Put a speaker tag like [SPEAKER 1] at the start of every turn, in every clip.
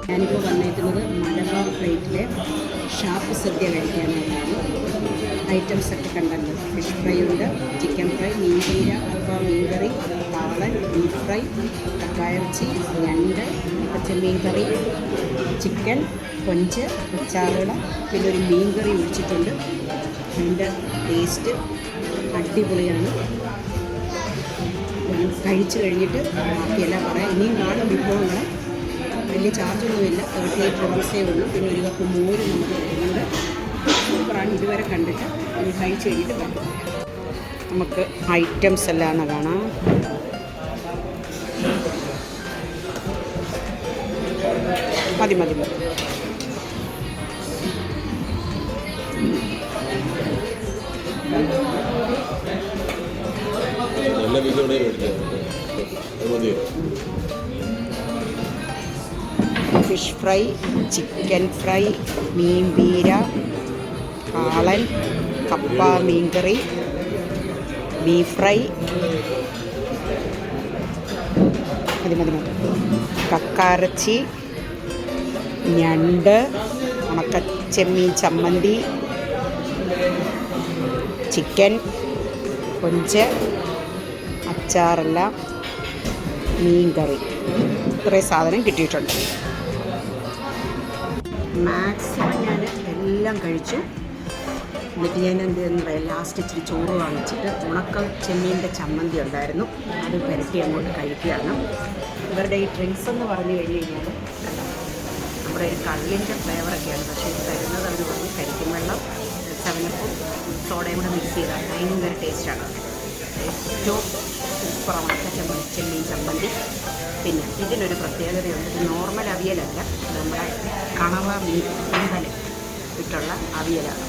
[SPEAKER 1] ഞാനിപ്പോൾ വന്നിരിക്കുന്നത് മലബാർ പ്ലേറ്റിലെ ഷാപ്പ് സദ്യ കഴിക്കാനായിട്ടാണ്. ഐറ്റംസൊക്കെ കണ്ടല്ലോ. ഫിഷ് ഫ്രൈ ഉണ്ട്, ചിക്കൻ ഫ്രൈ, മീൻപീര, മീൻകറി, കാളൻ, ബീഫ് ഫ്രൈ, കക്കായിറച്ചി, ഞണ്ട്, ചെമ്മീൻ കറി, ചിക്കൻ, കൊഞ്ച്, ഉച്ചാറുകൾ, പിന്നെ ഒരു മീൻ കറി ഒഴിച്ചിട്ടുണ്ട്. അതിൻ്റെ ടേസ്റ്റ് അടിപൊളിയാണ്. കഴിച്ച് കഴിഞ്ഞിട്ട് ബാക്കിയെല്ലാം പറയാം. ഇനിയും കാണും വിഭവങ്ങൾ. വലിയ ചാർജൊന്നുമില്ല, 38 രൂപസേ ഉള്ളൂ. പിന്നെ ഒരു കപ്പ് മോര് നമുക്ക് തരുന്നുണ്ട്. സൂപ്പറാണ്. ഇതുവരെ കണ്ടിട്ട് ഇനി കഴിച്ച് കഴിഞ്ഞിട്ട് പറയാം. നമുക്ക് ഐറ്റംസ് എല്ലാം ഒന്ന് കാണാം. മതി മതി മതി. ഫിഷ് ഫ്രൈ, ചിക്കൻ ഫ്രൈ, മീൻപീര, കാളൻ, കപ്പ മീൻകറി, ബീഫ് ഫ്രൈ, മതി മതി മതി, കക്കായിറച്ചി, ഞണ്ട്, ഉണക്കച്ചെമ്മീൻ ചമ്മന്തി, ചിക്കൻ, കൊഞ്ച്, അച്ചാറെല്ലാം, മീൻ കറി. ഇത്രയും സാധനം കിട്ടിയിട്ടുണ്ട്. മാക്സിമം ഞാൻ എല്ലാം കഴിച്ചു. എന്നിട്ട് ഞാൻ എന്തെന്ന് പറയാം, ലാസ്റ്റ് ഇച്ചിരി ചോറ് വാങ്ങിച്ചിട്ട് ഉണക്ക ചെമ്മീൻ്റെ ചമ്മന്തി ഉണ്ടായിരുന്നു, അത് പുരട്ടി അങ്ങോട്ട് കഴിക്കുകയാണ്. ഇവരുടെ ഈ ഡ്രിങ്ക്സ് എന്ന് പറഞ്ഞു കഴിഞ്ഞ് കഴിഞ്ഞാൽ നമ്മുടെ ഒരു കള്ളിൻ്റെ ഫ്ലേവറൊക്കെയാണ്. പക്ഷേ ഇത് തരുന്നത് അവർ പറഞ്ഞ് കരിക്കും വെള്ളം, 7-Up സോഡയും കൂടെ മിക്സ് ചെയ്താൽ ഭയങ്കര ടേസ്റ്റാണ്. ഏറ്റവും സൂപ്പറാണ് ചെമ്മീൻ ചമ്മന്തി. പിന്നെ ഇതിനൊരു പ്രത്യേകതയുണ്ട്. ഇത് നോർമൽ അവിയലല്ല, നമ്മുടെ കണവ മീൻകല ഇട്ടുള്ള അവിയലാണ്.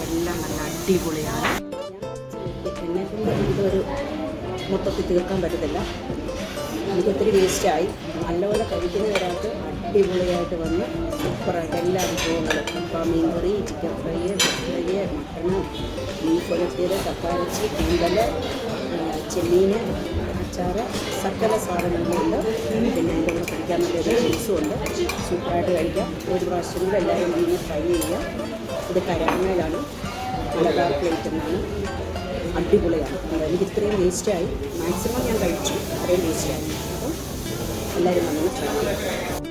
[SPEAKER 1] എല്ലാം നല്ല അടിപൊളിയാണ്. എന്നെക്കൊണ്ട് ഇതൊരു മൊത്തത്തിൽ തീർക്കാൻ പറ്റത്തില്ല. എനിക്കൊത്തിരി വേസ്റ്റായി. നല്ലപോലെ കഴിക്കുന്നവരായിട്ട് അടിപൊളിയായിട്ട് വന്ന് സൂപ്പറായിട്ട് എല്ലാ വിഭവങ്ങളും, കപ്പ മീൻകറി, chicken fry, fish fry, mutton, beef ഉലർത്തിയത്, കക്കായിറച്ചി, കൂന്തൽ, ചെമ്മീൻ, അച്ചാറ്, സകല സാധനങ്ങളുണ്ട്. പിന്നെ അതിൻ്റെ കൂടെ കഴിക്കാൻ നല്ലൊരു ജ്യൂസും ഉണ്ട്. സൂപ്പറായിട്ട് കഴിക്കാം. ഒരു പ്രാവശ്യം കൂടെ എല്ലാവരും വീണ്ടും ട്രൈ ചെയ്യുക. ഇത് കരാങ്ങയിലാണ്, മലബാർ പ്ലേറ്റ് എന്നാണ്. അടിപൊളിയാണ്. എനിക്ക് ഇത്രയും വേസ്റ്റായി. മാക്സിമം ഞാൻ കഴിച്ചു, ഇത്രയും വേസ്റ്റായി. അപ്പം എല്ലാവരും വന്ന് ട്രൈ ചെയ്യാം.